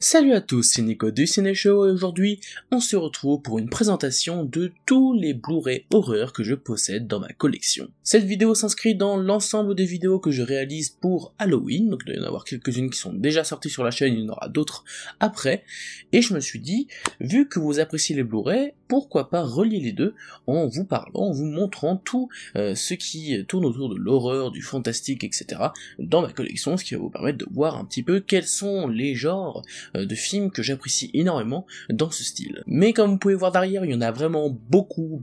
Salut à tous, c'est Nico du Ciné-Show et aujourd'hui, on se retrouve pour une présentation de tous les Blu-ray horreur que je possède dans ma collection. Cette vidéo s'inscrit dans l'ensemble des vidéos que je réalise pour Halloween, donc il doit y en avoir quelques-unes qui sont déjà sorties sur la chaîne, il y en aura d'autres après, et je me suis dit, vu que vous appréciez les Blu-ray, pourquoi pas relier les deux en vous parlant, en vous montrant tout ce qui tourne autour de l'horreur, du fantastique, etc. dans ma collection, ce qui va vous permettre de voir un petit peu quels sont les genres de films que j'apprécie énormément dans ce style. Mais comme vous pouvez voir derrière, il y en a vraiment beaucoup,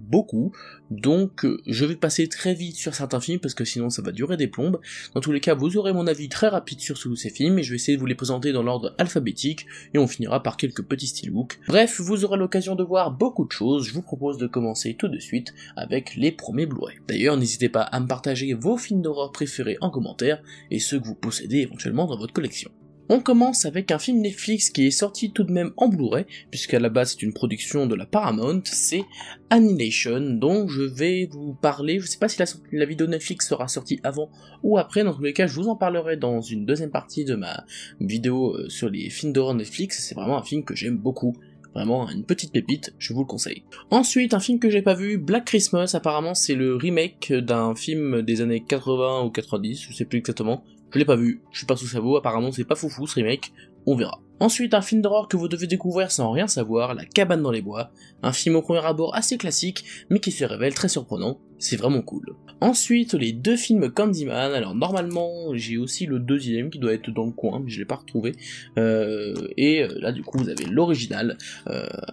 donc je vais passer très vite sur certains films parce que sinon ça va durer des plombes. Dans tous les cas, vous aurez mon avis très rapide sur tous ces films et je vais essayer de vous les présenter dans l'ordre alphabétique et on finira par quelques petits steelbooks. Bref, vous aurez l'occasion de voir beaucoup de choses, je vous propose de commencer tout de suite avec les premiers Blu-ray. D'ailleurs, n'hésitez pas à me partager vos films d'horreur préférés en commentaire et ceux que vous possédez éventuellement dans votre collection. On commence avec un film Netflix qui est sorti tout de même en Blu-ray, puisqu'à la base c'est une production de la Paramount, c'est Annihilation, dont je vais vous parler. Je sais pas si la vidéo Netflix sera sortie avant ou après, dans tous les cas je vous en parlerai dans une deuxième partie de ma vidéo sur les films d'horreur Netflix. C'est vraiment un film que j'aime beaucoup. Vraiment une petite pépite, je vous le conseille. Ensuite, un film que j'ai pas vu, Black Christmas, apparemment c'est le remake d'un film des années 80 ou 90, je sais plus exactement. Je l'ai pas vu, je sais pas ce que ça vaut, apparemment c'est pas foufou ce remake, on verra. Ensuite, un film d'horreur que vous devez découvrir sans rien savoir, La Cabane dans les bois, un film au premier abord assez classique, mais qui se révèle très surprenant, c'est vraiment cool. Ensuite, les deux films Candyman, alors normalement j'ai aussi le deuxième qui doit être dans le coin, mais je l'ai pas retrouvé, là du coup vous avez l'original,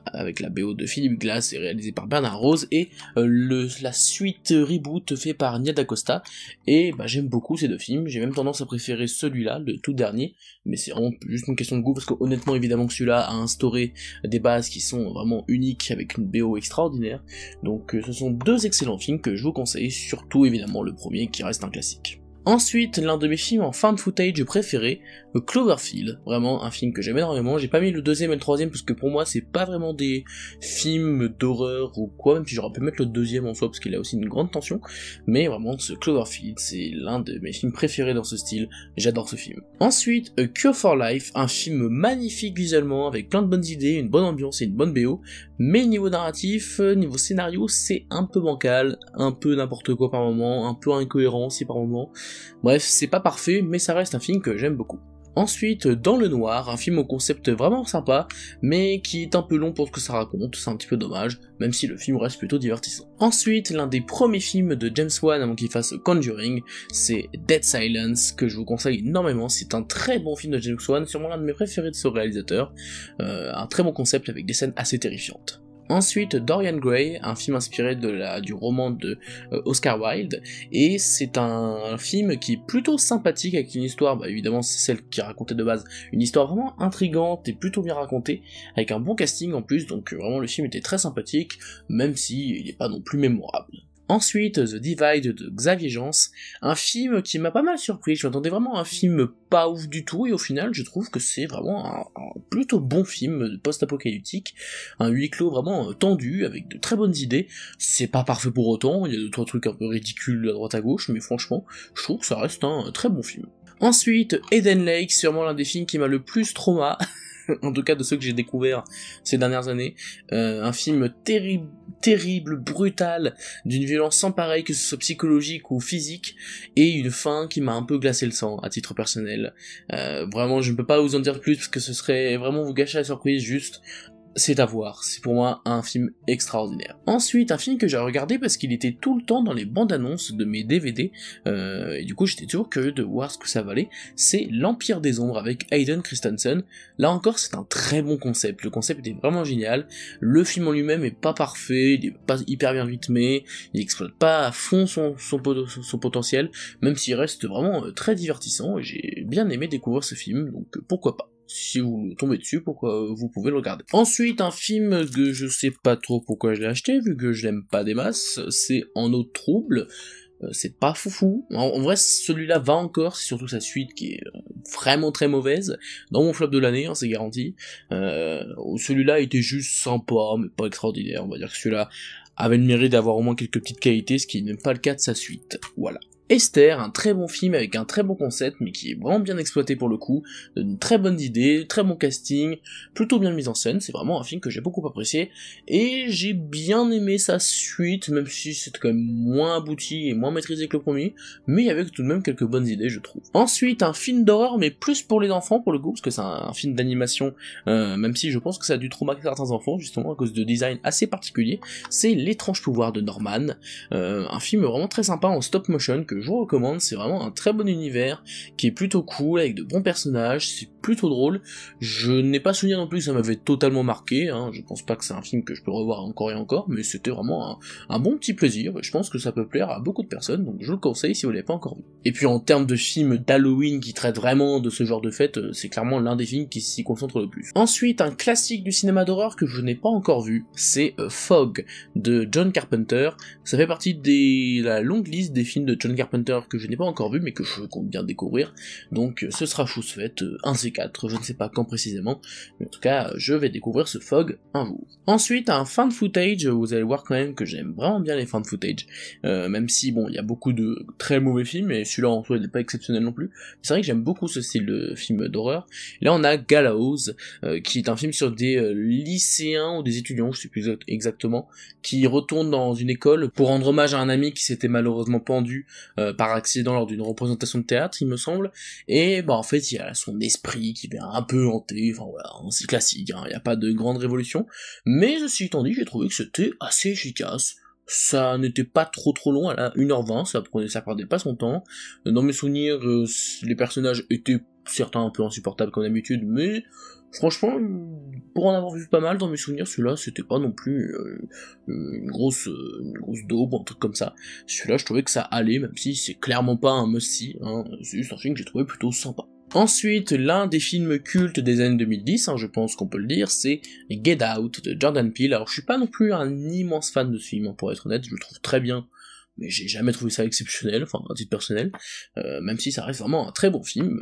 avec la BO de Philip Glass et réalisé par Bernard Rose, et la suite reboot fait par Nia DaCosta, et j'aime beaucoup ces deux films, j'ai même tendance à préférer celui-là, le tout dernier, mais c'est vraiment juste une question de goût, parce que honnêtement évidemment que celui-là a instauré des bases qui sont vraiment uniques, avec une BO extraordinaire, donc ce sont deux excellents films que je vous conseille, surtout évidemment le premier qui reste un classique. Ensuite, l'un de mes films en found footage préférés, Cloverfield, vraiment un film que j'aime énormément. J'ai pas mis le deuxième et le troisième parce que pour moi c'est pas vraiment des films d'horreur ou quoi, même si j'aurais pu mettre le deuxième en soi parce qu'il a aussi une grande tension, mais vraiment ce Cloverfield c'est l'un de mes films préférés dans ce style, j'adore ce film. Ensuite, A Cure for Life, un film magnifique visuellement avec plein de bonnes idées, une bonne ambiance et une bonne BO, mais niveau narratif, niveau scénario c'est un peu bancal, un peu n'importe quoi par moment, un peu incohérent aussi par moment. Bref, c'est pas parfait, mais ça reste un film que j'aime beaucoup. Ensuite, Dans le Noir, un film au concept vraiment sympa, mais qui est un peu long pour ce que ça raconte, c'est un petit peu dommage, même si le film reste plutôt divertissant. Ensuite, l'un des premiers films de James Wan avant qu'il fasse Conjuring, c'est Dead Silence, que je vous conseille énormément, c'est un très bon film de James Wan, sûrement l'un de mes préférés de ce réalisateur, un très bon concept avec des scènes assez terrifiantes. Ensuite, Dorian Gray, un film inspiré du roman de Oscar Wilde, et c'est un film qui est plutôt sympathique avec une histoire, évidemment c'est celle qui racontait de base, une histoire vraiment intrigante et plutôt bien racontée, avec un bon casting en plus, donc vraiment le film était très sympathique, même si il n'est pas non plus mémorable. Ensuite, The Divide de Xavier Jans, un film qui m'a pas mal surpris, je m'attendais vraiment à un film pas ouf du tout, et au final je trouve que c'est vraiment un plutôt bon film post-apocalyptique, un huis clos vraiment tendu, avec de très bonnes idées, c'est pas parfait pour autant, il y a 2-3 trucs un peu ridicules à droite à gauche, mais franchement, je trouve que ça reste un très bon film. Ensuite, Eden Lake, sûrement l'un des films qui m'a le plus trauma, en tout cas de ceux que j'ai découverts ces dernières années, un film terrible, brutal, d'une violence sans pareil, que ce soit psychologique ou physique, et une fin qui m'a un peu glacé le sang, à titre personnel. Vraiment, je ne peux pas vous en dire plus, parce que ce serait vraiment vous gâcher la surprise, juste... c'est à voir, c'est pour moi un film extraordinaire. Ensuite, un film que j'ai regardé parce qu'il était tout le temps dans les bandes annonces de mes DVD, et du coup j'étais toujours curieux de voir ce que ça valait, c'est L'Empire des Ombres avec Hayden Christensen. Là encore c'est un très bon concept, le concept était vraiment génial, le film en lui-même est pas parfait, il est pas hyper bien rythmé, il exploite pas à fond son potentiel, même s'il reste vraiment très divertissant, et j'ai bien aimé découvrir ce film, donc pourquoi pas. Si vous tombez dessus, pourquoi vous pouvez le regarder. Ensuite, un film que je sais pas trop pourquoi je l'ai acheté, vu que je l'aime pas des masses, c'est En eau de trouble. C'est pas foufou. En vrai, celui-là va encore, c'est surtout sa suite qui est vraiment très mauvaise. Dans mon flop de l'année, c'est garanti. Celui-là était juste sympa, mais pas extraordinaire. On va dire que celui-là avait le mérite d'avoir au moins quelques petites qualités, ce qui n'est pas le cas de sa suite. Voilà. Esther, un très bon film avec un très bon concept, mais qui est vraiment bien exploité pour le coup, une très bonne idée, très bon casting, plutôt bien mise en scène, c'est vraiment un film que j'ai beaucoup apprécié, et j'ai bien aimé sa suite, même si c'était quand même moins abouti et moins maîtrisé que le premier, mais il y avait tout de même quelques bonnes idées, je trouve. Ensuite, un film d'horreur, mais plus pour les enfants pour le coup, parce que c'est un film d'animation, même si je pense que ça a dû traumatiser certains enfants, justement à cause de design assez particulier, c'est L'étrange pouvoir de Norman, un film vraiment très sympa en stop motion que je vous recommande, c'est vraiment un très bon univers, qui est plutôt cool, avec de bons personnages, c'est plutôt drôle, je n'ai pas souvenir non plus que ça m'avait totalement marqué, hein. Je pense pas que c'est un film que je peux revoir encore et encore, mais c'était vraiment un bon petit plaisir, et je pense que ça peut plaire à beaucoup de personnes, donc je le conseille si vous l'avez pas encore vu. Et puis en termes de films d'Halloween qui traitent vraiment de ce genre de fête, c'est clairement l'un des films qui s'y concentre le plus. Ensuite, un classique du cinéma d'horreur que je n'ai pas encore vu, c'est Fog, de John Carpenter. Ça fait partie de la longue liste des films de John Carpenter que je n'ai pas encore vu, mais que je compte bien découvrir, donc ce sera chose faite, un C4, je ne sais pas quand précisément, mais en tout cas, je vais découvrir ce Fog un jour. Ensuite, un fan footage, vous allez voir quand même que j'aime vraiment bien les fan footage, même si, bon, il y a beaucoup de très mauvais films, et celui-là en soi, il n'est pas exceptionnel non plus, c'est vrai que j'aime beaucoup ce style de film d'horreur. Là, on a Gallows, qui est un film sur des lycéens ou des étudiants, je sais plus exactement, qui retournent dans une école pour rendre hommage à un ami qui s'était malheureusement pendu par accident lors d'une représentation de théâtre, il me semble, et bah en fait il y a son esprit qui vient un peu hanter, enfin voilà, c'est classique, il n'y a pas de grande révolution, mais ceci étant dit, j'ai trouvé que c'était assez efficace. Ça n'était pas trop long, à la 1h20, ça perdait pas son temps. Dans mes souvenirs, les personnages étaient certains un peu insupportables comme d'habitude, mais franchement, pour en avoir vu pas mal dans mes souvenirs, celui-là c'était pas non plus une grosse daube, un truc comme ça. Celui-là je trouvais que ça allait, même si c'est clairement pas un must-see, hein, c'est juste un film que j'ai trouvé plutôt sympa. Ensuite, l'un des films cultes des années 2010, hein, je pense qu'on peut le dire, c'est Get Out de Jordan Peele. Alors je suis pas non plus un immense fan de ce film, hein, pour être honnête, je le trouve très bien, mais j'ai jamais trouvé ça exceptionnel, enfin à titre personnel, même si ça reste vraiment un très bon film,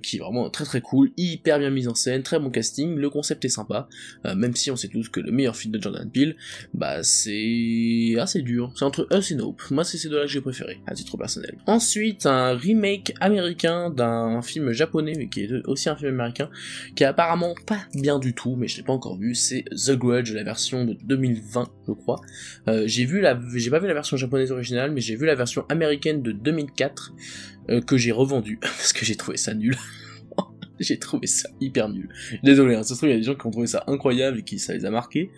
qui est vraiment très très cool, hyper bien mis en scène, très bon casting, le concept est sympa, même si on sait tous que le meilleur film de Jordan Peele, bah c'est assez dur, c'est entre Us et Nope, moi c'est ces deux-là que j'ai préféré, à titre personnel. Ensuite, un remake américain d'un film japonais, mais qui est aussi un film américain, qui est apparemment pas bien du tout, mais je l'ai pas encore vu, c'est The Grudge, la version de 2020, je crois. J'ai pas vu la version japonaise originale, mais j'ai vu la version américaine de 2004, que j'ai revendue, parce que j'ai trouvé ça nul. J'ai trouvé ça hyper nul. Désolé, hein, ça se trouve, il y a des gens qui ont trouvé ça incroyable et qui ça les a marqués.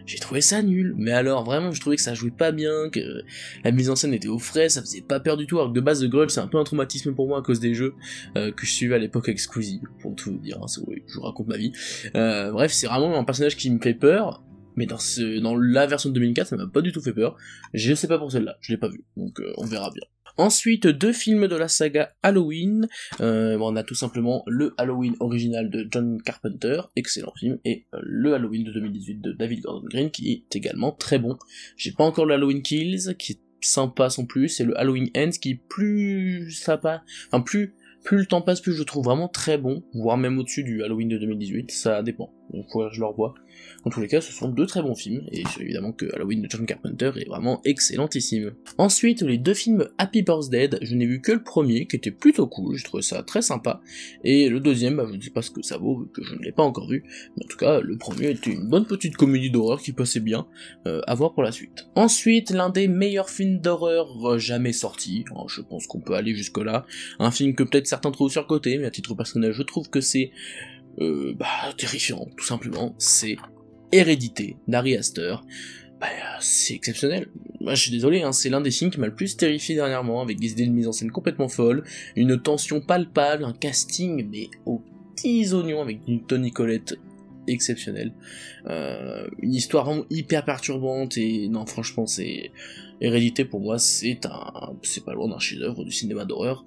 J'ai trouvé ça nul, mais alors vraiment je trouvais que ça jouait pas bien, que la mise en scène était au frais, ça faisait pas peur du tout, alors que de base The Grudge c'est un peu un traumatisme pour moi à cause des jeux que je suivais à l'époque avec Squeezie, pour tout vous dire, hein, je vous raconte ma vie. Bref, c'est vraiment un personnage qui me fait peur, mais dans la version de 2004 ça m'a pas du tout fait peur, je sais pas pour celle-là, je l'ai pas vue, donc on verra bien. Ensuite, deux films de la saga Halloween, on a tout simplement le Halloween original de John Carpenter, excellent film, et le Halloween de 2018 de David Gordon Green, qui est également très bon. J'ai pas encore le Halloween Kills, qui est sympa sans plus, et le Halloween Ends, qui est plus sympa, enfin plus le temps passe, plus je le trouve vraiment très bon, voire même au-dessus du Halloween de 2018, ça dépend, il faudrait que je le revoie. En tous les cas, ce sont deux très bons films, et évidemment que Halloween de John Carpenter est vraiment excellentissime. Ensuite, les deux films Happy Birthday, je n'ai vu que le premier, qui était plutôt cool, je trouvais ça très sympa, et le deuxième, bah, je ne sais pas ce que ça vaut, vu que je ne l'ai pas encore vu, mais en tout cas, le premier était une bonne petite comédie d'horreur qui passait bien, à voir pour la suite. Ensuite, l'un des meilleurs films d'horreur jamais sortis, alors, je pense qu'on peut aller jusque là, un film que peut-être certains trouvent surcoté, mais à titre personnel, je trouve que c'est terrifiant, tout simplement, c'est Hérédité d'Ari Aster. Bah, c'est exceptionnel. Moi, je suis désolé, hein, c'est l'un des films qui m'a le plus terrifié dernièrement, avec des idées de mise en scène complètement folles, une tension palpable, un casting, mais aux petits oignons, avec une Toni Collette exceptionnelle, une histoire vraiment hyper perturbante, et non, franchement, c'est... Hérédité, pour moi, c'est pas loin d'un chef-d'œuvre du cinéma d'horreur.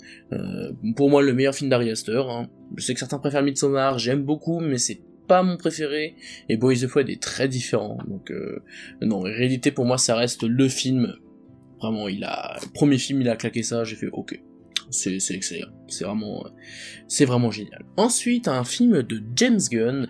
Pour moi, le meilleur film d'Ari Aster, hein. Je sais que certains préfèrent Midsommar, j'aime beaucoup, mais c'est pas mon préféré, et Boys the Flood est très différent, donc non, Hérédité pour moi ça reste le film, vraiment le premier film il a claqué ça, j'ai fait ok, c'est excellent, c'est vraiment génial. Ensuite, un film de James Gunn,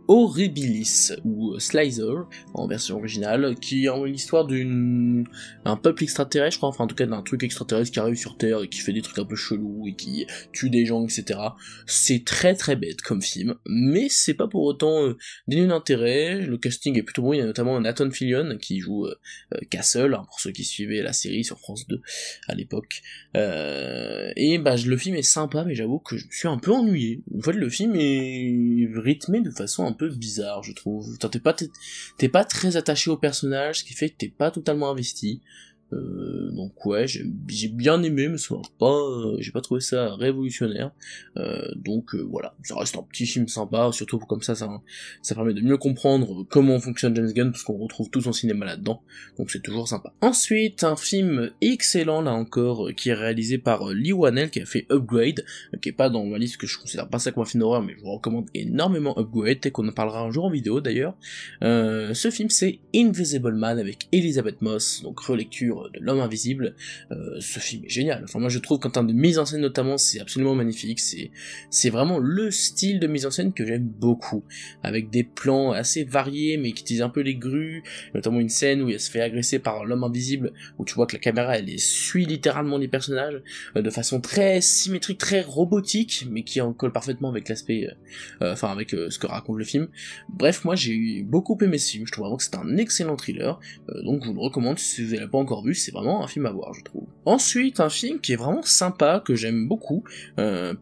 Horribilis, ou Slicer, en version originale, qui est l'histoire d'un peuple extraterrestre, je crois, enfin en tout cas d'un truc extraterrestre qui arrive sur Terre et qui fait des trucs un peu chelous et qui tue des gens, etc. C'est très très bête comme film, mais c'est pas pour autant dénué d'intérêt. Le casting est plutôt bon, il y a notamment Nathan Fillion qui joue Castle, hein, pour ceux qui suivaient la série sur France 2 à l'époque. Et bah le film est sympa, mais j'avoue que je me suis un peu ennuyé. En fait, le film est rythmé de façon un peu bizarre, je trouve. T'es pas très attaché au personnage, ce qui fait que t'es pas totalement investi. Donc ouais, j'ai bien aimé, mais ça j'ai pas trouvé ça révolutionnaire. Donc voilà, ça reste un petit film sympa, surtout comme ça permet de mieux comprendre comment fonctionne James Gunn, parce qu'on retrouve tout son cinéma là-dedans, donc c'est toujours sympa. Ensuite, un film excellent là encore, qui est réalisé par Lee Whannell, qui a fait Upgrade, qui est pas dans ma liste, que je considère pas ça comme un film d'horreur, mais je vous recommande énormément Upgrade, et qu'on en parlera un jour en vidéo d'ailleurs. Ce film c'est Invisible Man avec Elizabeth Moss, donc relecture de L'Homme Invisible. Ce film est génial, enfin moi je trouve qu'en termes de mise en scène notamment, c'est absolument magnifique, c'est vraiment le style de mise en scène que j'aime beaucoup, avec des plans assez variés mais qui utilisent un peu les grues, notamment une scène où elle se fait agresser par l'homme invisible, où tu vois que la caméra elle suit littéralement les personnages, de façon très symétrique, très robotique, mais qui en colle parfaitement avec l'aspect, avec ce que raconte le film. Bref, moi j'ai beaucoup aimé ce film, je trouve vraiment que c'est un excellent thriller, donc je vous le recommande si vous l'avez pas encore vu, c'est vraiment un film à voir, je trouve. Ensuite, un film qui est vraiment sympa, que j'aime beaucoup,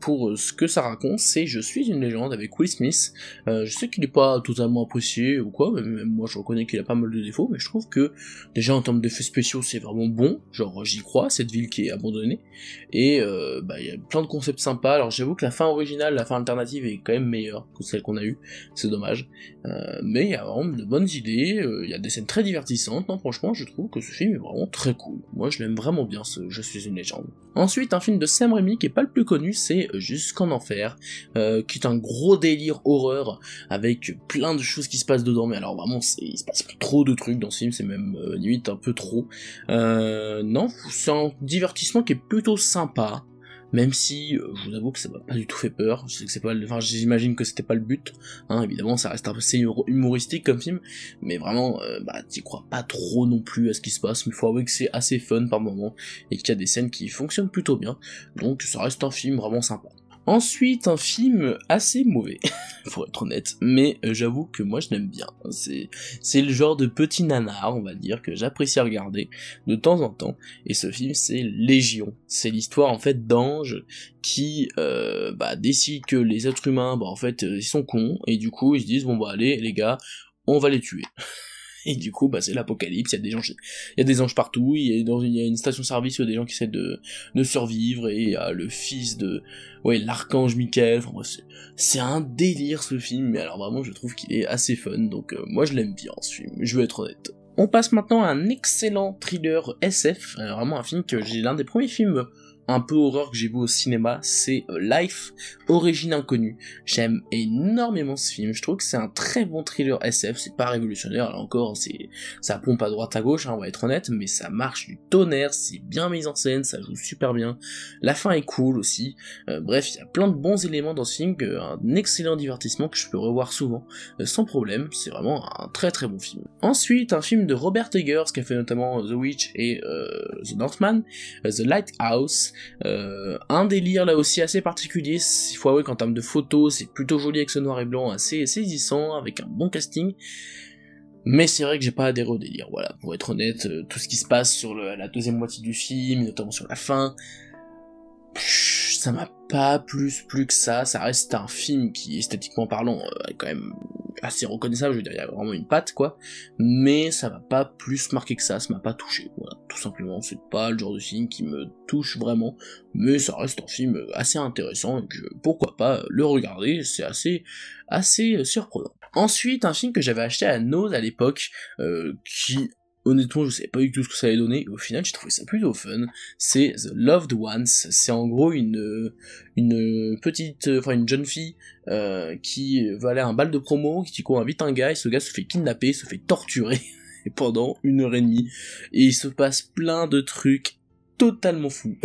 pour ce que ça raconte, c'est Je suis une légende avec Will Smith. Je sais qu'il est pas totalement apprécié ou quoi, même moi je reconnais qu'il a pas mal de défauts, mais je trouve que déjà en termes d'effets spéciaux c'est vraiment bon, genre j'y crois, cette ville qui est abandonnée, et il y a plein de concepts sympas. Alors j'avoue que la fin originale, la fin alternative est quand même meilleure que celle qu'on a eue, c'est dommage, mais il y a vraiment de bonnes idées, il y a des scènes très divertissantes, non franchement je trouve que ce film est vraiment très cool. Moi je l'aime vraiment bien, Je suis une légende. Ensuite, un film de Sam Raimi qui est pas le plus connu, c'est Jusqu'en Enfer, qui est un gros délire horreur, avec plein de choses qui se passent dedans, mais alors vraiment, il se passe trop de trucs dans ce film, c'est même limite un peu trop. Non, c'est un divertissement qui est plutôt sympa, même si je vous avoue que ça m'a pas du tout fait peur. Je sais que c'est pas, j'imagine que c'était pas le but, hein, évidemment ça reste assez humoristique comme film, mais vraiment t'y crois pas trop non plus à ce qui se passe, mais il faut avouer que c'est assez fun par moment et qu'il y a des scènes qui fonctionnent plutôt bien, donc ça reste un film vraiment sympa. Ensuite, un film assez mauvais, pour être honnête, mais j'avoue que moi je l'aime bien. C'est le genre de petit nanar, on va dire, que j'apprécie à regarder de temps en temps, et ce film c'est Légion. C'est l'histoire en fait d'anges qui décident que les êtres humains, ils sont cons, et du coup ils se disent allez les gars, on va les tuer. Et du coup, c'est l'apocalypse, il y a des anges partout, il y a une station-service où il y a des gens qui essaient de survivre, et il y a le fils de, l'archange Michael, enfin bref, c'est un délire ce film, mais alors vraiment je trouve qu'il est assez fun, donc moi je l'aime bien ce film, je veux être honnête. On passe maintenant à un excellent thriller SF, vraiment un film que j'ai l'un des premiers films un peu horreur que j'ai vu au cinéma, c'est Life, Origine Inconnue. J'aime énormément ce film, je trouve que c'est un très bon thriller SF, c'est pas révolutionnaire, là encore, ça pompe à droite à gauche, on va être honnête, mais ça marche du tonnerre, c'est bien mis en scène, ça joue super bien, la fin est cool aussi, bref, il y a plein de bons éléments dans ce film, un excellent divertissement que je peux revoir souvent, sans problème, c'est vraiment un très très bon film. Ensuite, un film de Robert Eggers, qui a fait notamment The Witch et The Northman, The Lighthouse, un délire là aussi assez particulier, il faut avouer qu'en termes de photos c'est plutôt joli avec ce noir et blanc assez saisissant, avec un bon casting, mais c'est vrai que j'ai pas adhéré au délire, voilà, pour être honnête, tout ce qui se passe sur la deuxième moitié du film, notamment sur la fin, ça m'a pas plus que ça reste un film qui, esthétiquement parlant, est quand même assez reconnaissable, je veux dire, il y a vraiment une patte, quoi, mais ça m'a pas plus marqué que ça m'a pas touché, voilà, tout simplement, c'est pas le genre de film qui me touche vraiment, mais ça reste un film assez intéressant, et que pourquoi pas le regarder, c'est assez surprenant. Ensuite, un film que j'avais acheté à Nose à l'époque, qui... honnêtement, je savais pas du tout ce que ça allait donner, et au final, j'ai trouvé ça plutôt fun. C'est The Loved Ones. C'est en gros une jeune fille, qui va aller à un bal de promo, qui invite un gars, et ce gars se fait kidnapper, se fait torturer, pendant 1h30, et il se passe plein de trucs totalement fous.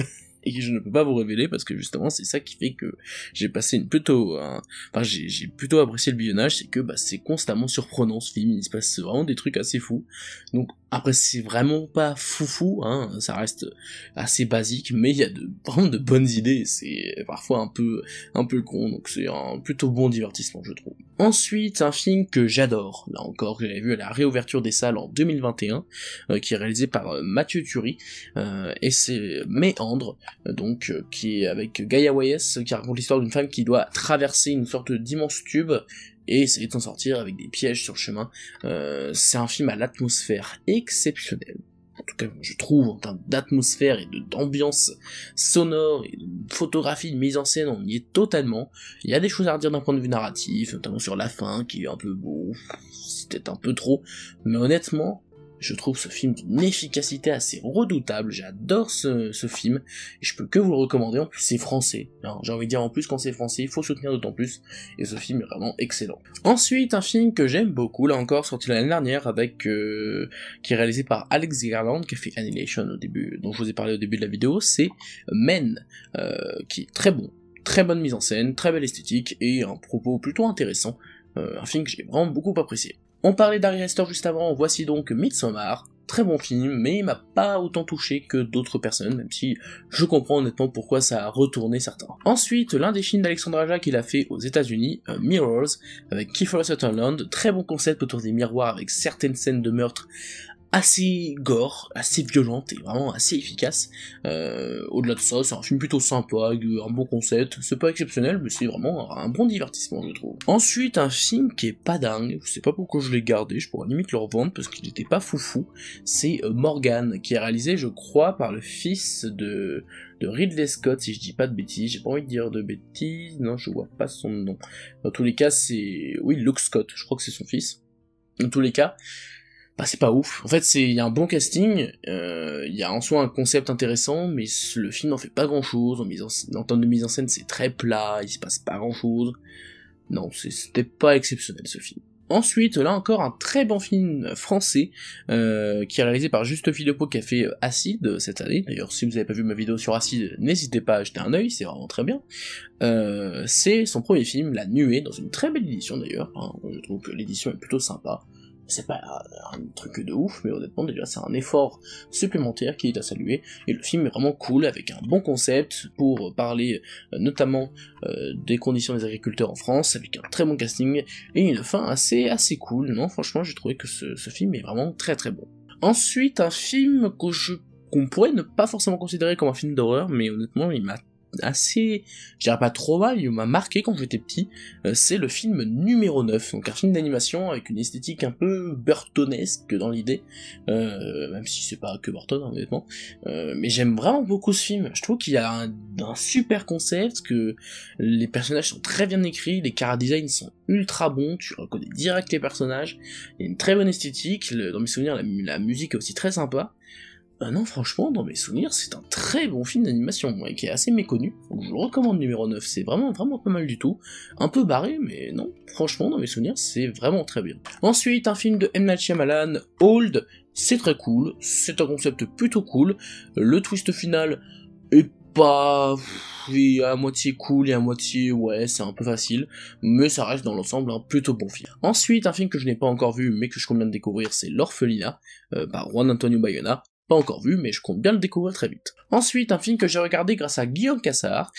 et que je ne peux pas vous révéler parce que justement c'est ça qui fait que j'ai passé j'ai plutôt apprécié le visionnage, c'est que c'est constamment surprenant ce film, il se passe vraiment des trucs assez fous. Donc après c'est vraiment pas foufou, hein, ça reste assez basique, mais il y a vraiment de bonnes idées, c'est parfois un peu con, donc c'est un plutôt bon divertissement je trouve. Ensuite, un film que j'adore, là encore, que j'avais vu à la réouverture des salles en 2021, qui est réalisé par Mathieu Turi, et c'est Méandre, donc qui est avec Gaia Wayes, qui raconte l'histoire d'une femme qui doit traverser une sorte d'immense tube et essayer de s'en sortir avec des pièges sur le chemin. C'est un film à l'atmosphère exceptionnelle. En tout cas, je trouve, en termes d'atmosphère et d'ambiance sonore et de photographie, de mise en scène, on y est totalement. Il y a des choses à redire d'un point de vue narratif, notamment sur la fin, qui est un peu beau, c'est peut-être un peu trop, mais honnêtement, je trouve ce film d'une efficacité assez redoutable, j'adore ce film, et je peux que vous le recommander, en plus c'est français, alors, j'ai envie de dire en plus quand c'est français, il faut soutenir d'autant plus, et ce film est vraiment excellent. Ensuite, un film que j'aime beaucoup, là encore, sorti l'année dernière, qui est réalisé par Alex Garland, qui a fait Annihilation au début, dont je vous ai parlé au début de la vidéo, c'est Men, qui est très bon, très bonne mise en scène, très belle esthétique, et un propos plutôt intéressant, un film que j'ai vraiment beaucoup apprécié. On parlait d'Ari Aster juste avant, voici donc Midsommar, très bon film, mais il m'a pas autant touché que d'autres personnes, même si je comprends honnêtement pourquoi ça a retourné certains. Ensuite, l'un des films d'Alexandre Aja qu'il a fait aux États-Unis, Mirrors, avec Kiefer Sutherland, très bon concept autour des miroirs avec certaines scènes de meurtre assez gore, assez violente et vraiment assez efficace. Au-delà de ça, c'est un film plutôt sympa, avec un bon concept, c'est pas exceptionnel, mais c'est vraiment un bon divertissement, je trouve. Ensuite, un film qui est pas dingue, je sais pas pourquoi je l'ai gardé, je pourrais limite le revendre parce qu'il était pas foufou, c'est Morgan, qui est réalisé, je crois, par le fils de Ridley Scott, si je dis pas de bêtises, j'ai pas envie de dire de bêtises, non, je vois pas son nom. Dans tous les cas, oui, Luke Scott, je crois que c'est son fils. Dans tous les cas, c'est pas ouf. En fait, il y a un bon casting, il y a en soi un concept intéressant, mais le film n'en fait pas grand chose, en termes de mise en scène c'est très plat, il se passe pas grand chose. Non, c'était pas exceptionnel ce film. Ensuite, là encore, un très bon film français, qui est réalisé par Juste Philippot, qui a fait Acide cette année. D'ailleurs, si vous avez pas vu ma vidéo sur Acide, n'hésitez pas à jeter un œil, c'est vraiment très bien. C'est son premier film, La Nuée, dans une très belle édition d'ailleurs, hein. Je trouve que l'édition est plutôt sympa. C'est pas un truc de ouf, mais honnêtement déjà c'est un effort supplémentaire qui est à saluer, et le film est vraiment cool, avec un bon concept pour parler notamment des conditions des agriculteurs en France, avec un très bon casting, et une fin assez cool. Non, franchement j'ai trouvé que ce film est vraiment très très bon. Ensuite, un film qu'on pourrait ne pas forcément considérer comme un film d'horreur, mais honnêtement il m'a je dirais pas trop mal, il m'a marqué quand j'étais petit, c'est le film numéro 9, donc un film d'animation avec une esthétique un peu burtonesque dans l'idée, même si c'est pas que Burton honnêtement, mais j'aime vraiment beaucoup ce film, je trouve qu'il y a un super concept, que les personnages sont très bien écrits, les chara-designs sont ultra bons, tu reconnais direct les personnages, il y a une très bonne esthétique, dans mes souvenirs la musique est aussi très sympa. Non, franchement, dans mes souvenirs, c'est un très bon film d'animation, qui est assez méconnu, donc je le recommande numéro 9, c'est vraiment pas mal du tout, un peu barré, mais non, franchement, dans mes souvenirs, c'est vraiment très bien. Ensuite, un film de M. Night Shyamalan, Old, c'est très cool, c'est un concept plutôt cool, le twist final est pas à moitié cool et à moitié ouais c'est un peu facile, mais ça reste dans l'ensemble un plutôt bon film. Ensuite, un film que je n'ai pas encore vu mais que je compte bien de découvrir, c'est L'Orphelinat, par Juan Antonio Bayona. Pas encore vu, mais je compte bien le découvrir très vite. Ensuite, un film que j'ai regardé grâce à Guillaume Cassard,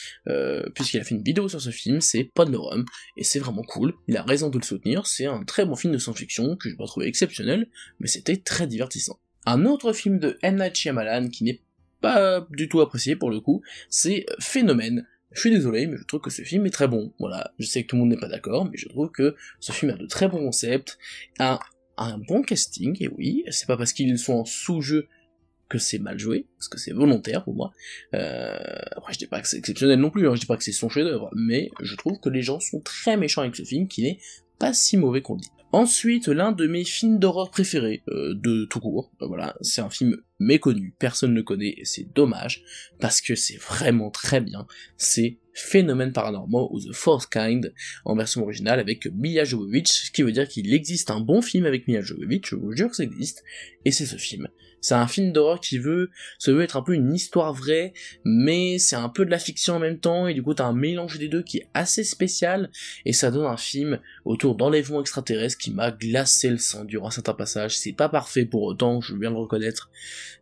puisqu'il a fait une vidéo sur ce film, c'est Podnorum, et c'est vraiment cool, il a raison de le soutenir, c'est un très bon film de science-fiction, que je pas trouvé exceptionnel, mais c'était très divertissant. Un autre film de M. Night Shyamalan, qui n'est pas du tout apprécié pour le coup, c'est Phénomène. Je suis désolé, mais je trouve que ce film est très bon, voilà, je sais que tout le monde n'est pas d'accord, mais je trouve que ce film a de très bons concepts, un bon casting, et oui, c'est pas parce qu'ils sont en sous-jeu que c'est mal joué, parce que c'est volontaire pour moi. Après je dis pas que c'est exceptionnel non plus, hein, je dis pas que c'est son chef-d'œuvre, mais je trouve que les gens sont très méchants avec ce film, qui n'est pas si mauvais qu'on dit. Ensuite, l'un de mes films d'horreur préférés, de tout court, voilà, c'est un film méconnu, personne ne le connaît, et c'est dommage, parce que c'est vraiment très bien, c'est Phénomènes paranormaux ou The Fourth Kind en version originale avec Milla Jovovich, ce qui veut dire qu'il existe un bon film avec Milla Jovovich, je vous jure que ça existe, et c'est ce film. C'est un film d'horreur qui se veut être un peu une histoire vraie, mais c'est un peu de la fiction en même temps, et du coup t'as un mélange des deux qui est assez spécial, et ça donne un film autour d'enlèvements extraterrestres qui m'a glacé le sang durant certains passages. C'est pas parfait pour autant, je veux bien le reconnaître,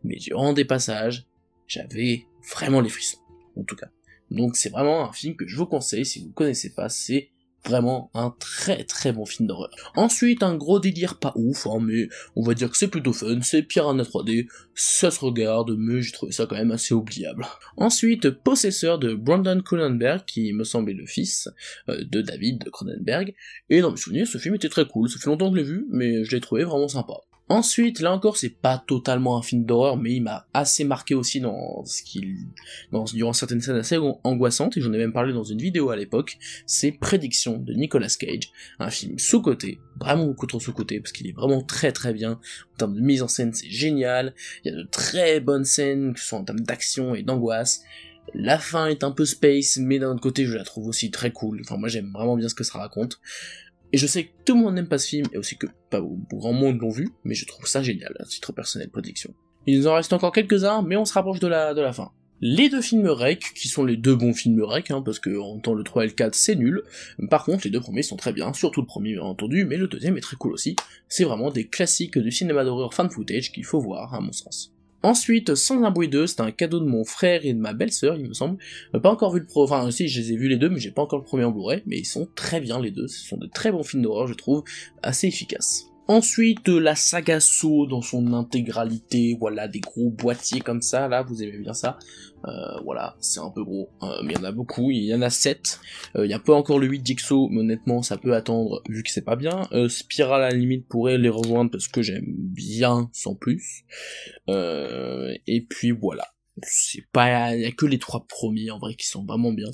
mais durant des passages, j'avais vraiment les frissons, en tout cas. Donc c'est vraiment un film que je vous conseille, si vous ne connaissez pas, c'est vraiment un très très bon film d'horreur. Ensuite, un gros délire pas ouf, hein, mais on va dire que c'est plutôt fun, c'est Piranha 3D, ça se regarde, mais j'ai trouvé ça quand même assez oubliable. Ensuite, Possessor de Brandon Cronenberg, qui me semblait le fils de David Cronenberg, et dans mes souvenirs, ce film était très cool, ça fait longtemps que je l'ai vu, mais je l'ai trouvé vraiment sympa. Ensuite, là encore, c'est pas totalement un film d'horreur, mais il m'a assez marqué aussi durant certaines scènes assez angoissantes, et j'en ai même parlé dans une vidéo à l'époque, c'est Prédiction de Nicolas Cage, un film sous-coté, vraiment beaucoup trop sous-coté, parce qu'il est vraiment très très bien, en termes de mise en scène c'est génial, il y a de très bonnes scènes, que ce soit en termes d'action et d'angoisse, la fin est un peu space, mais d'un autre côté je la trouve aussi très cool, enfin moi j'aime vraiment bien ce que ça raconte. Et je sais que tout le monde n'aime pas ce film, et aussi que pas grand monde l'ont vu, mais je trouve ça génial, à titre personnel, Prédiction. Il nous en reste encore quelques-uns, mais on se rapproche de la fin. Les deux films Rec, qui sont les deux bons films Rec, hein, parce que en temps le 3 et le 4 c'est nul, par contre les deux premiers sont très bien, surtout le premier bien entendu, mais le deuxième est très cool aussi, c'est vraiment des classiques du cinéma d'horreur fan footage qu'il faut voir, à mon sens. Ensuite, Sans un bruit 2, c'est un cadeau de mon frère et de ma belle-sœur, il me semble. Pas encore vu enfin si, je les ai vus les deux, mais j'ai pas encore le premier en Blu-ray, mais ils sont très bien les deux, ce sont de très bons films d'horreur, je trouve, assez efficaces. Ensuite, la saga Saw dans son intégralité, voilà, des gros boîtiers comme ça, là, vous aimez bien ça. Voilà, c'est un peu gros, mais il y en a beaucoup, il y en a 7. Il y a pas encore le 8 Jigsaw, mais honnêtement, ça peut attendre, vu que c'est pas bien. Spiral, à la limite, pourrait les rejoindre, parce que j'aime bien, sans plus. Et puis voilà. C'est pas, il y a que les 3 premiers en vrai qui sont vraiment bien.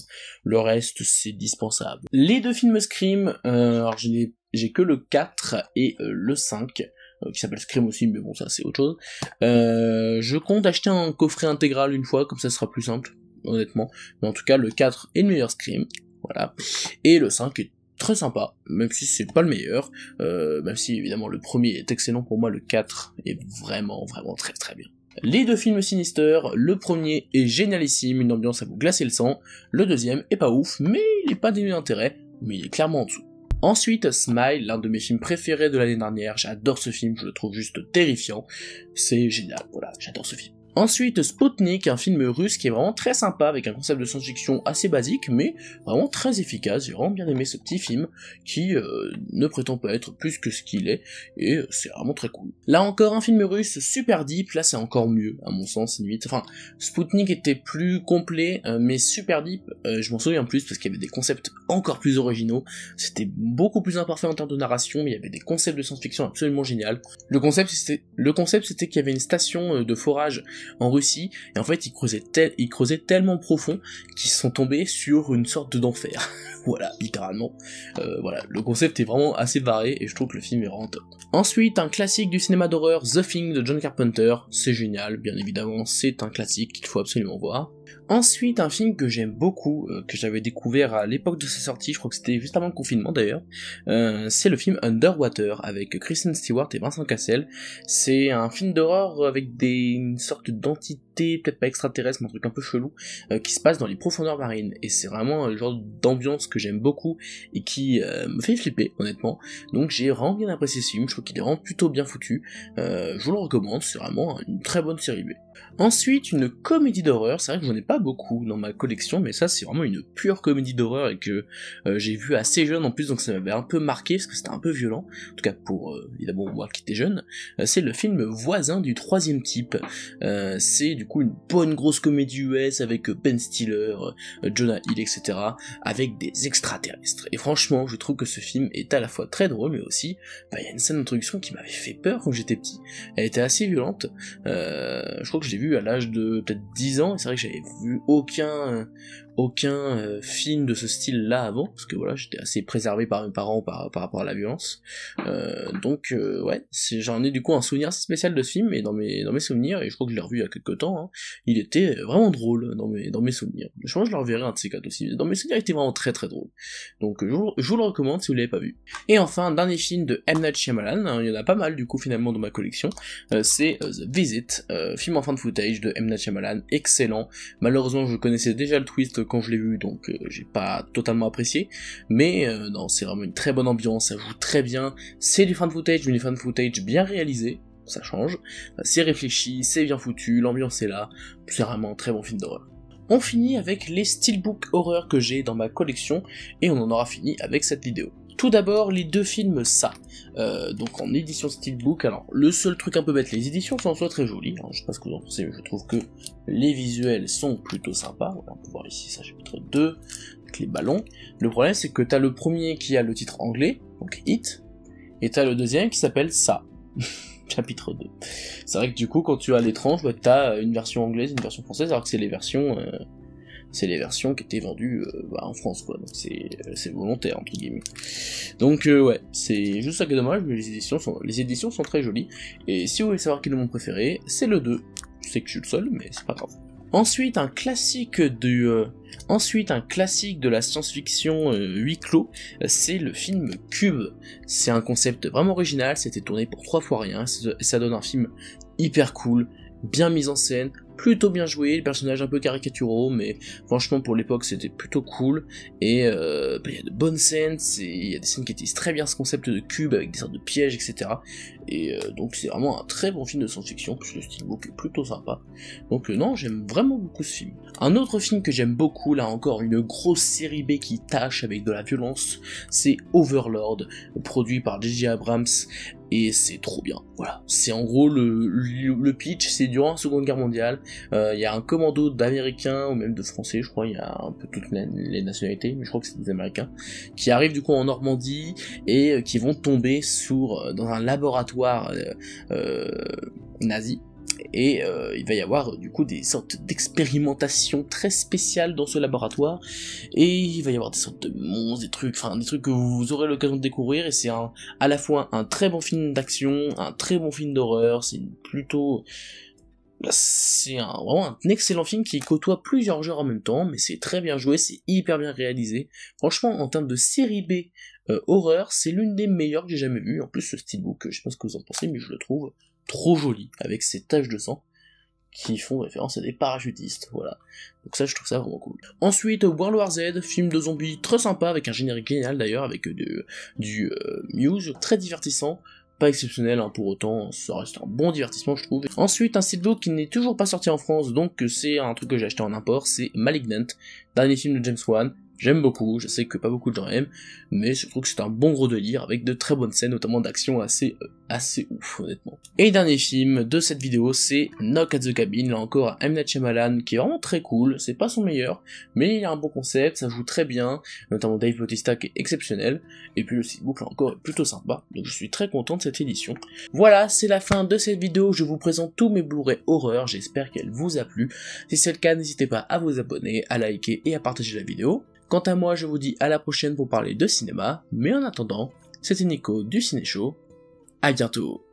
Le reste c'est dispensable. Les deux films Scream, alors j'ai que le 4 et le 5 qui s'appelle Scream aussi, mais bon ça c'est autre chose. Je compte acheter un coffret intégral une fois, comme ça sera plus simple, honnêtement. Mais en tout cas le 4 est le meilleur Scream, voilà. Et le 5 est très sympa, même si c'est pas le meilleur, même si évidemment le premier est excellent pour moi, le 4 est vraiment très très bien. Les deux films Sinister, le premier est génialissime, une ambiance à vous glacer le sang, le deuxième est pas ouf, mais il est pas dénué d'intérêt, mais il est clairement en dessous. Ensuite, Smile, l'un de mes films préférés de l'année dernière, j'adore ce film, je le trouve juste terrifiant, c'est génial, voilà, j'adore ce film. Ensuite, Sputnik, un film russe qui est vraiment très sympa, avec un concept de science-fiction assez basique, mais vraiment très efficace. J'ai vraiment bien aimé ce petit film, qui ne prétend pas être plus que ce qu'il est, et c'est vraiment très cool. Là encore, un film russe super deep, là c'est encore mieux, à mon sens, limite. Enfin, Sputnik était plus complet, mais super deep, je m'en souviens plus, parce qu'il y avait des concepts encore plus originaux, c'était beaucoup plus imparfait en termes de narration, mais il y avait des concepts de science-fiction absolument génial. Le concept c'était qu'il y avait une station de forage en Russie, et en fait ils creusaient tellement profond qu'ils sont tombés sur une sorte d'enfer. Voilà, littéralement. Voilà, le concept est vraiment assez barré, et je trouve que le film est vraiment top. Ensuite, un classique du cinéma d'horreur, The Thing de John Carpenter, c'est génial, bien évidemment, c'est un classique qu'il faut absolument voir. Ensuite, un film que j'aime beaucoup, que j'avais découvert à l'époque de sa sortie, je crois que c'était juste avant le confinement d'ailleurs, c'est le film Underwater, avec Kristen Stewart et Vincent Cassel. C'est un film d'horreur avec une sorte d'entité, peut-être pas extraterrestre, mais un truc un peu chelou, qui se passe dans les profondeurs marines, et c'est vraiment le genre d'ambiance que j'aime beaucoup, et qui me fait flipper, honnêtement. Donc j'ai vraiment bien apprécié ce film, je trouve qu'il est vraiment plutôt bien foutu, je vous le recommande, c'est vraiment une très bonne série B. Ensuite, une comédie d'horreur, c'est vrai que j'en ai pas beaucoup dans ma collection, mais ça c'est vraiment une pure comédie d'horreur et que j'ai vu assez jeune en plus, donc ça m'avait un peu marqué parce que c'était un peu violent, en tout cas pour évidemment moi qui étais jeune. C'est le film Voisin du troisième type, c'est du coup une bonne grosse comédie US avec Ben Stiller, Jonah Hill, etc., avec des extraterrestres. Et franchement, je trouve que ce film est à la fois très drôle, mais aussi, il y a une scène d'introduction qui m'avait fait peur quand j'étais petit, elle était assez violente, je crois que je l'ai vu à l'âge de peut-être 10 ans, et c'est vrai que j'avais vu aucun aucun film de ce style-là avant, parce que voilà, j'étais assez préservé par mes parents par rapport à la violence. Donc ouais, j'en ai du coup un souvenir assez spécial de ce film, et dans mes souvenirs, et je crois que je l'ai revu il y a quelques temps, hein, il était vraiment drôle dans mes souvenirs. Je pense que je le reverrai un de ces quatre aussi. Dans mes souvenirs, il était vraiment très très drôle. Donc je vous le recommande si vous l'avez pas vu. Et enfin, un dernier film de M. Night Shyamalan, hein, il y en a pas mal du coup finalement dans ma collection, c'est The Visit, film en fin de footage de M. Night Shyamalan, excellent. Malheureusement, je connaissais déjà le twist quand je l'ai vu, donc j'ai pas totalement apprécié, mais non, c'est vraiment une très bonne ambiance, ça joue très bien, c'est du fan footage, mais du fan footage bien réalisé, ça change, c'est réfléchi, c'est bien foutu, l'ambiance est là, c'est vraiment un très bon film d'horreur. On finit avec les steelbook horreur que j'ai dans ma collection, et on en aura fini avec cette vidéo. Tout d'abord, les deux films ça, donc en édition steelbook. Alors le seul truc un peu bête, les éditions sont en soi très jolies, hein, je sais pas ce que vous en pensez, mais je trouve que les visuels sont plutôt sympas. Voilà, on peut voir ici ça chapitre 2, avec les ballons. Le problème c'est que t'as le premier qui a le titre anglais, donc It, et t'as le deuxième qui s'appelle ça, chapitre 2. C'est vrai que du coup quand tu as les tranches, bah, t'as une version anglaise, une version française, alors que c'est les versions qui étaient vendues en France, quoi, donc c'est volontaire, entre guillemets. Donc ouais, c'est juste ça qui est dommage, mais les éditions sont très jolies, et si vous voulez savoir quel est mon préféré, c'est le 2, je sais que je suis le seul, mais c'est pas grave. Ensuite, un classique de la science-fiction huis clos, c'est le film Cube. C'est un concept vraiment original, c'était tourné pour 3 fois rien, ça donne un film hyper cool, bien mis en scène, plutôt bien joué, les personnages un peu caricaturaux, mais franchement pour l'époque c'était plutôt cool, et y a de bonnes scènes, il y a des scènes qui utilisent très bien ce concept de cube avec des sortes de pièges, etc. Et donc c'est vraiment un très bon film de science-fiction, puisque le steelbook est plutôt sympa. Donc non, j'aime vraiment beaucoup ce film. Un autre film que j'aime beaucoup, là encore une grosse série B qui tâche avec de la violence, c'est Overlord, produit par J.J. Abrams, et c'est trop bien, voilà. C'est en gros le pitch, c'est durant la Seconde Guerre mondiale, il y a un commando d'Américains, ou même de Français, je crois, il y a un peu toutes les nationalités, mais je crois que c'est des Américains, qui arrivent du coup en Normandie, et qui vont tomber dans un laboratoire nazi, et il va y avoir du coup des sortes d'expérimentations très spéciales dans ce laboratoire, et il va y avoir des sortes de monstres, des trucs que vous aurez l'occasion de découvrir, et c'est à la fois un très bon film d'action, un très bon film d'horreur, c'est vraiment un excellent film qui côtoie plusieurs genres en même temps, mais c'est très bien joué, c'est hyper bien réalisé. Franchement, en termes de série B horreur, c'est l'une des meilleures que j'ai jamais vues. En plus, ce steelbook, je sais pas ce que vous en pensez, mais je le trouve trop joli, avec ces taches de sang qui font référence à des parachutistes, voilà. Donc ça, je trouve ça vraiment cool. Ensuite, World War Z, film de zombies très sympa, avec un générique génial d'ailleurs, avec du Muse, très divertissant, pas exceptionnel hein, pour autant, ça reste un bon divertissement je trouve. Ensuite, un steelbook qui n'est toujours pas sorti en France, donc c'est un truc que j'ai acheté en import, c'est Malignant, dernier film de James Wan. J'aime beaucoup, je sais que pas beaucoup de gens aiment, mais je trouve que c'est un bon gros délire, avec de très bonnes scènes, notamment d'action assez ouf, honnêtement. Et dernier film de cette vidéo, c'est Knock at the Cabin, là encore un M. Night Shyamalan, qui est vraiment très cool, c'est pas son meilleur, mais il y a un bon concept, ça joue très bien, notamment Dave Bautista qui est exceptionnel, et puis le steelbook là encore est plutôt sympa, donc je suis très content de cette édition. Voilà, c'est la fin de cette vidéo, je vous présente tous mes Blu-ray horreur, j'espère qu'elle vous a plu. Si c'est le cas, n'hésitez pas à vous abonner, à liker et à partager la vidéo. Quant à moi, je vous dis à la prochaine pour parler de cinéma, mais en attendant, c'était Nico du Ciné Show, à bientôt.